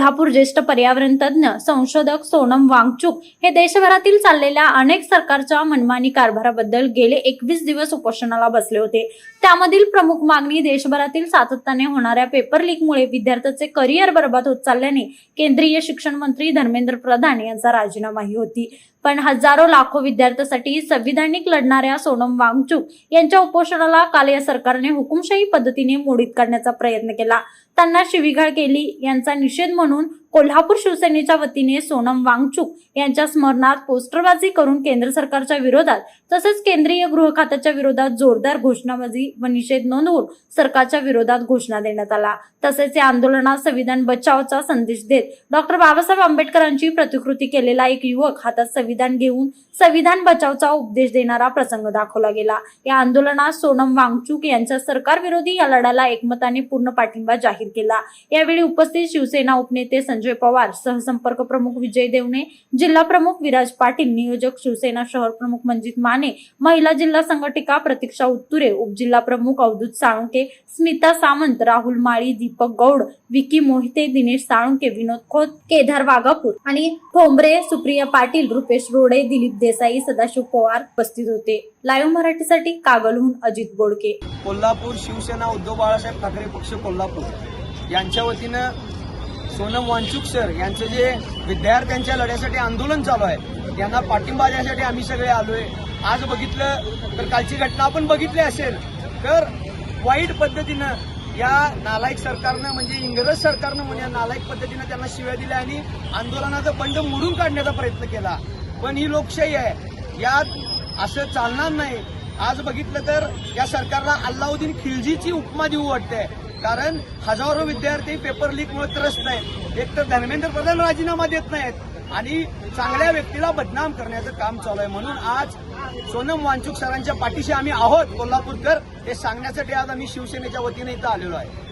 कोल्हापूर ज्येष्ठ पर्यावरण तज्ञ संशोधक सोनम वांगचुक हे देशभरातील चाललेल्या अनेक सरकारच्या मनमानी कारभाराबद्दल गेले 21 दिवस उपोषणाला बसले होते। त्यामधील प्रमुख मागणी देशभरातील सातत्याने होणाऱ्या पेपर लीकमुळे विद्यार्थ्यांचे करिअर बर्बाद होत चालल्याने केंद्रीय शिक्षण मंत्री धर्मेंद्र प्रधान यांचा राजीनामाही होती। पण हजारो लाखो विद्यार्थ्यांसाठी संविधानिक लढणाऱ्या सोनम वांगचुक यांच्या उपोषणाला काल या सरकारने हुकुमशाही पद्धतीने मोडीत काढण्याचा प्रयत्न केला। त्यांना शिवीगाळ केली यांचा निषेध म्हणून कोल्हापूर शिवसेनेच्या वतीने सोनम वांगचुक यांच्या स्मरणार्थ पोस्टरबाजी करून केंद्र सरकारच्या विरोधात तसेच केंद्रीय गृह खात्याच्या विरोधात जोरदार घोषणाबाजी व निषेध नोंदवून सरकारच्या विरोधात घोषणा देण्यात आला। तसेच या आंदोलनात संविधान बचावचा संदेश देत डॉक्टर बाबासाहेब आंबेडकरांची प्रतिकृती केलेला एक युवक हातात संविधान घेऊन संविधान बचावचा उपदेश देणारा प्रसंग दाखवला गेला। या आंदोलनात सोनम वांगचुक यांच्या सरकार विरोधी या लढ्याला एकमताने पूर्ण पाठिंबा जाहीर केला। यावेळी उपस्थित शिवसेना उपनेते संजय पवार, सहसंपर्क प्रमुख विजय देवणे, जिल्हा प्रमुख विराज पाटील, नियोजक शिवसेना शहर प्रमुख मंजित माने, महिला जिल्हा संघटिका प्रतीक्षा उत्तुरे, उपजिल्हा प्रमुख अवधूत साळुंके, स्मिता सामंत, राहुल माळी, दीपक गौड, विकी मोहिते, दिनेश साळुंके, विनोद खोत, केदार वाघापूर आणि ठोंबरे, सुप्रिया पाटील, रुपेश रोडे, दिलीप देसाई, सदाशिव पवार उपस्थित होते। लाईव्ह मराठीसाठी कागलहून अजित बोडके। कोल्हापूर शिवसेना उद्धव बाळासाहेब ठाकरे पक्ष कोल्हापूर यांच्या वतीनं सोनम वांगचुक सर यांचे जे विद्यार्थ्यांच्या लढ्यासाठी आंदोलन चालू आहे त्यांना पाठिंबा देण्यासाठी आम्ही सगळे आलोय। आज बघितलं तर कालची घटना आपण बघितली असेल तर वाईट पद्धतीनं या नालायक सरकारनं म्हणजे इंग्रज सरकारनं म्हणजे नालायक पद्धतीनं त्यांना शिव्या दिल्या आणि आंदोलनाचा बंड मोडून काढण्याचा प्रयत्न केला। पण ही लोकशाही आहे, यात असं चालणार नाही। आज बघितलं तर या सरकारला अल्लाउद्दीन खिलजीची उपमा देऊ वाटते, कारण हजारो विद्यार्थी पेपर लीकमुळे त्रस्त आहेत। एक तर धर्मेंद्र प्रधान राजीनामा देत नाहीत आणि चांगल्या व्यक्तीला बदनाम करण्याचं काम चालू आहे। म्हणून आज सोनम वांगचुक सरांच्या पाठीशी आम्ही आहोत कोल्हापूरकर, हे सांगण्यासाठी आज आम्ही शिवसेनेच्या वतीने इथं आलेलो आहे।